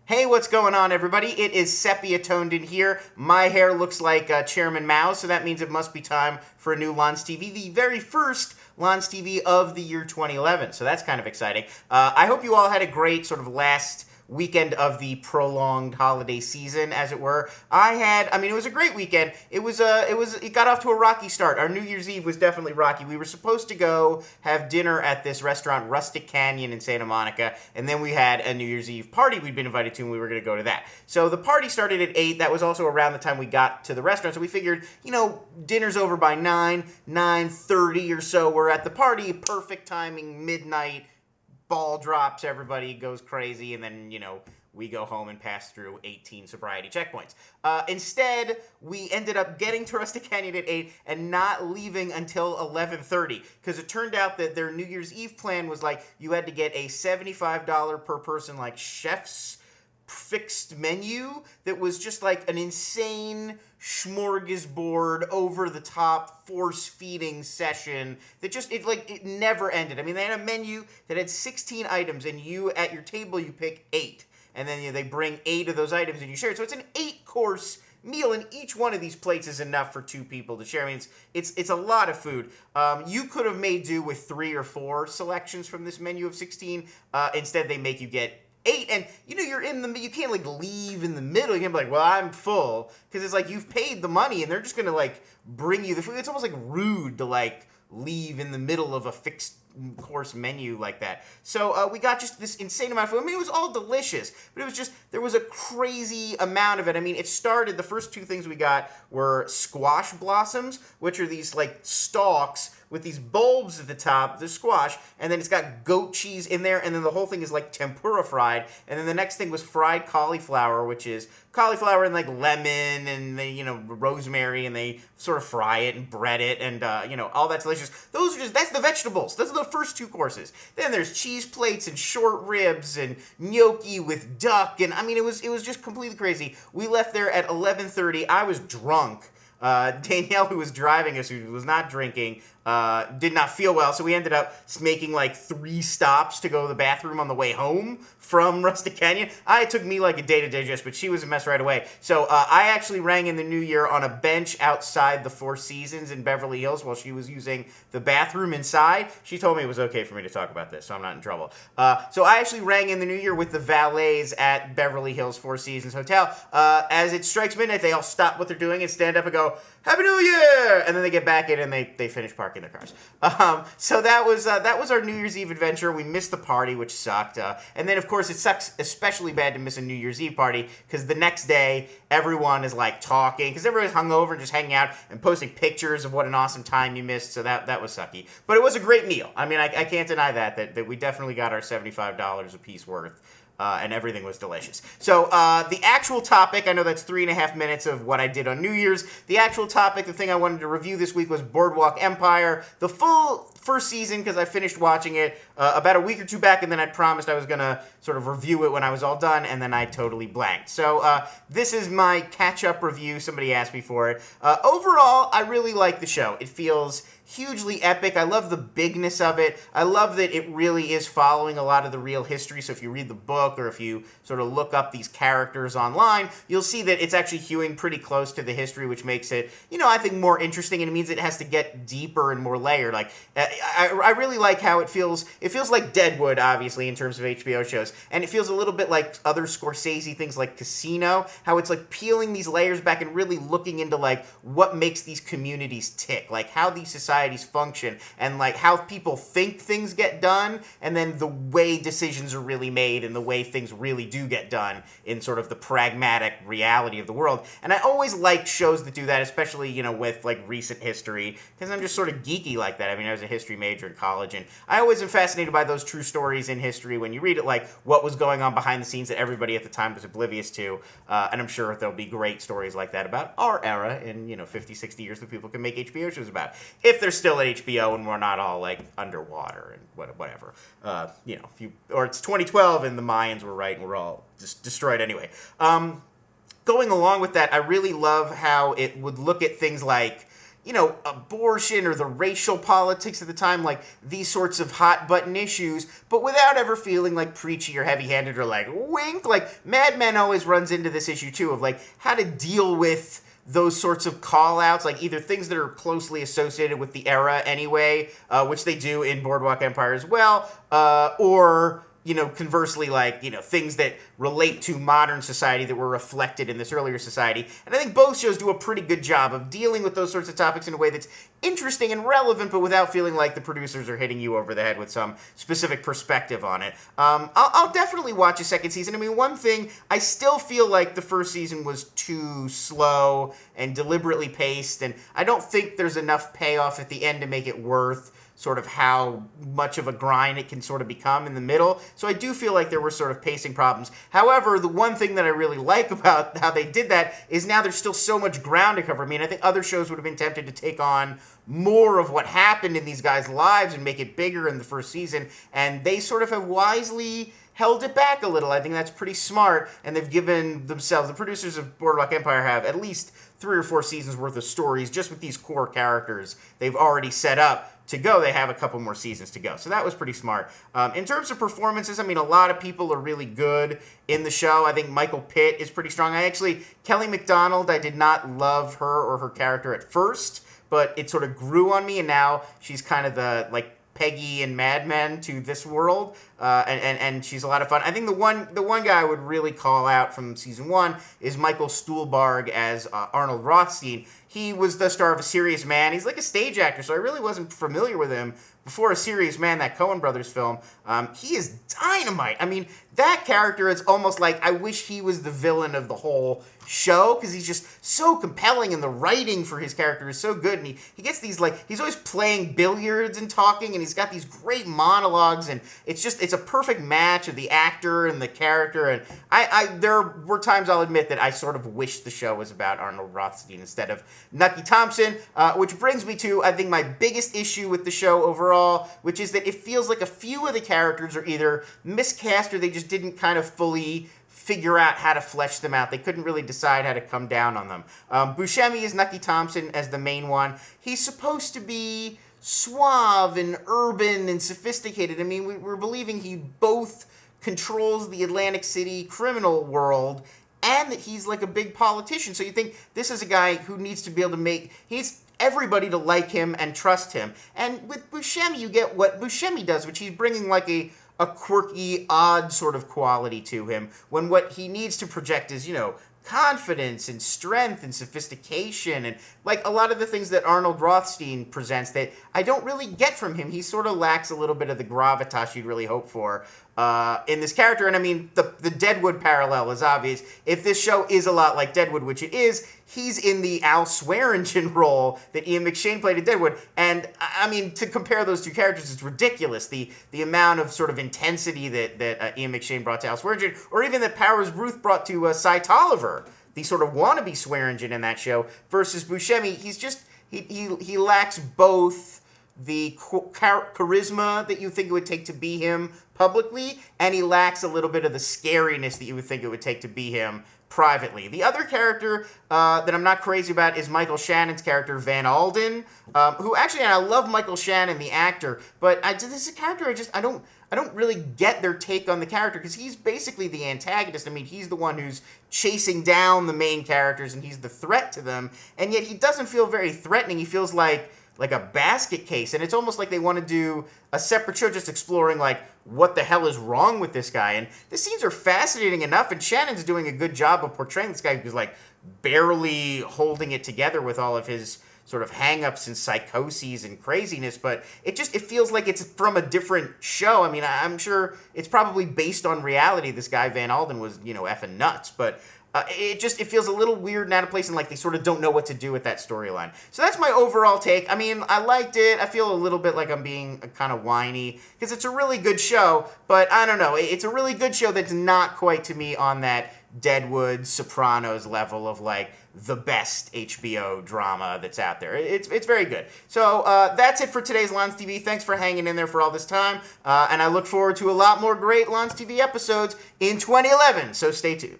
Hey, what's going on, everybody? It is sepia toned in here. My hair looks like Chairman Mao, so that means it must be time for a new LonsTV, the very first LonsTV of the year 2011. So that's kind of exciting. I hope you all had a great sort of last weekend of the prolonged holiday season, as it were. It was a great weekend. It got off to a rocky start. Our New Year's Eve was definitely rocky. We were supposed to go have dinner at this restaurant, Rustic Canyon in Santa Monica, and then we had a New Year's Eve party we'd been invited to, and we were going to go to that. So the party started at 8. That was also around the time we got to the restaurant, so we figured, dinner's over by 9:30 or so. We're at the party, perfect timing, midnight, ball drops, everybody goes crazy, and then, we go home and pass through 18 sobriety checkpoints. Instead, we ended up getting to Rustic Canyon at 8 and not leaving until 11:30, because it turned out that their New Year's Eve plan was you had to get a $75 per person, chef's fixed menu that was just an insane smorgasbord, over-the-top, force-feeding session that it never ended. I mean, they had a menu that had 16 items, and you, at your table, you pick 8. And then they bring 8 of those items, and you share it. So it's an 8-course meal, and each one of these plates is enough for 2 people to share. I mean, it's a lot of food. You could have made do with 3 or 4 selections from this menu of 16. Instead, they make you get 8, and you're you can't leave in the middle. You can't be well, I'm full, because it's you've paid the money and they're just gonna bring you the food. It's almost rude to leave in the middle of a fixed course menu like that. So we got just this insane amount of food. I mean, it was all delicious, but it was just, there was a crazy amount of it. I mean, it started, the first 2 things we got were squash blossoms, which are these stalks with these bulbs at the top, the squash, and then it's got goat cheese in there, and then the whole thing is tempura fried, and then the next thing was fried cauliflower, which is cauliflower and lemon and they, rosemary, and they sort of fry it and bread it, and all that's delicious. That's the vegetables. Those are the first 2 courses. Then there's cheese plates and short ribs and gnocchi with duck, and I mean, it was just completely crazy. We left there at 11:30. I was drunk. Danielle, who was driving us, who was not drinking, did not feel well, so we ended up making 3 stops to go to the bathroom on the way home from Rustic Canyon. It took me a day to digest, but she was a mess right away. So I actually rang in the new year on a bench outside the Four Seasons in Beverly Hills while she was using the bathroom inside. She told me it was okay for me to talk about this, so I'm not in trouble. So I actually rang in the new year with the valets at Beverly Hills Four Seasons Hotel. As it strikes midnight, they all stop what they're doing and stand up and go, "Happy New Year!" And then they get back in and they finish parking their cars. So that was our New Year's Eve adventure. We missed the party, which sucked. And then, of course, it sucks especially bad to miss a New Year's Eve party, because the next day, everyone is talking, because everybody's hungover and just hanging out and posting pictures of what an awesome time you missed, so that was sucky. But it was a great meal. I mean, I can't deny that we definitely got our $75 a piece worth. And everything was delicious. So the actual topic, I know that's 3.5 minutes of what I did on New Year's. The actual topic, the thing I wanted to review this week was Boardwalk Empire, the full first season, because I finished watching it about a week or 2 back, and then I promised I was going to sort of review it when I was all done, and then I totally blanked. So this is my catch-up review. Somebody asked me for it. Overall, I really like the show. It feels hugely epic. I love the bigness of it. I love that it really is following a lot of the real history. So if you read the book, or if you sort of look up these characters online, you'll see that it's actually hewing pretty close to the history, which makes it, I think, more interesting, and it means it has to get deeper and more layered. I really like how it feels. It feels like Deadwood, obviously, in terms of HBO shows, and it feels a little bit like other Scorsese things like Casino, how it's peeling these layers back and really looking into what makes these communities tick, how these societies function, and how people think things get done, and then the way decisions are really made, and the way things really do get done in sort of the pragmatic reality of the world. And I always like shows that do that, especially with recent history, because I'm just sort of geeky like that. I mean, I was a history major in college, and I always am fascinated by those true stories in history when you read it, what was going on behind the scenes that everybody at the time was oblivious to. And I'm sure there'll be great stories like that about our era in 50, 60 years that people can make HBO shows about, if they're still at HBO and we're not all underwater and whatever. Or it's 2012 and the Mayans were right and we're all just destroyed anyway. Going along with that, I really love how it would look at things abortion or the racial politics at the time, like these sorts of hot button issues, but without ever feeling like preachy or heavy-handed or like wink. Like Mad Men always runs into this issue too of like how to deal with those sorts of call-outs, like either things that are closely associated with the era anyway, which they do in Boardwalk Empire as well, or conversely, like, things that relate to modern society that were reflected in this earlier society. And I think both shows do a pretty good job of dealing with those sorts of topics in a way that's interesting and relevant, but without feeling like the producers are hitting you over the head with some specific perspective on it. I'll definitely watch a second season. I mean, one thing, I still feel like the first season was too slow and deliberately paced, and I don't think there's enough payoff at the end to make it worth sort of how much of a grind it can sort of become in the middle. So I do feel like there were sort of pacing problems. However, the one thing that I really like about how they did that is now there's still so much ground to cover. I mean, I think other shows would have been tempted to take on more of what happened in these guys' lives and make it bigger in the first season, and they sort of have wisely held it back a little. I think that's pretty smart, and they've given themselves, the producers of Boardwalk Empire have at least 3 or 4 seasons worth of stories just with these core characters they've already set up to go. They have a couple more seasons to go. So that was pretty smart. In terms of performances, I mean, a lot of people are really good in the show. I think Michael Pitt is pretty strong. Kelly MacDonald, I did not love her or her character at first, but it sort of grew on me, and now she's kind of the, like, Peggy and Mad Men to this world, and she's a lot of fun. I think the one guy I would really call out from season 1 is Michael Stuhlbarg as Arnold Rothstein. He was the star of A Serious Man. He's like a stage actor, so I really wasn't familiar with him before A Serious Man, that Coen Brothers film. He is dynamite. I mean, that character is almost like I wish he was the villain of the whole show, because he's just so compelling, and the writing for his character is so good, and he gets these, like, he's always playing billiards and talking, and he's got these great monologues, and it's a perfect match of the actor and the character, and there were times, I'll admit, that I sort of wished the show was about Arnold Rothstein instead of Nucky Thompson, which brings me to, I think, my biggest issue with the show overall, which is that it feels like a few of the characters are either miscast or they just didn't kind of fully figure out how to flesh them out. They couldn't really decide how to come down on them. Buscemi is Nucky Thompson as the main one. He's supposed to be suave and urban and sophisticated. I mean, we're believing he both controls the Atlantic City criminal world and that he's like a big politician. So you think this is a guy who needs to be able to he's everybody to like him and trust him. And with Buscemi, you get what Buscemi does, which he's bringing like a quirky, odd sort of quality to him, when what he needs to project is, confidence and strength and sophistication and like a lot of the things that Arnold Rothstein presents that I don't really get from him. He sort of lacks a little bit of the gravitas you'd really hope for in this character. And I mean, the Deadwood parallel is obvious. If this show is a lot like Deadwood, which it is, he's in the Al Swearingen role that Ian McShane played in Deadwood. And I mean, to compare those two characters, it's ridiculous. The amount of sort of intensity that Ian McShane brought to Al Swearingen, or even that Powers Ruth brought to Cy Tolliver, the sort of wannabe Swearingen in that show, versus Buscemi. He's just, he lacks both the charisma that you think it would take to be him publicly, and he lacks a little bit of the scariness that you would think it would take to be him privately. The other character that I'm not crazy about is Michael Shannon's character, Van Alden, who actually, and I love Michael Shannon, the actor, but this is a character I don't really get their take on the character, because he's basically the antagonist. I mean, he's the one who's chasing down the main characters, and he's the threat to them, and yet he doesn't feel very threatening. He feels like a basket case, and it's almost like they want to do a separate show just exploring, like, what the hell is wrong with this guy. And the scenes are fascinating enough, and Shannon's doing a good job of portraying this guy who's, like, barely holding it together with all of his sort of hang-ups and psychoses and craziness, but it feels like it's from a different show. I mean, I'm sure it's probably based on reality. This guy, Van Alden, was, effing nuts, but it feels a little weird and out of place, and like they sort of don't know what to do with that storyline. So that's my overall take. I mean, I liked it. I feel a little bit like I'm being kind of whiny, because it's a really good show, but I don't know. It's a really good show that's not quite, to me, on that Deadwood, Sopranos level of like the best HBO drama that's out there. It's very good. So that's it for today's LonsTV. Thanks for hanging in there for all this time, and I look forward to a lot more great LonsTV episodes in 2011, so stay tuned.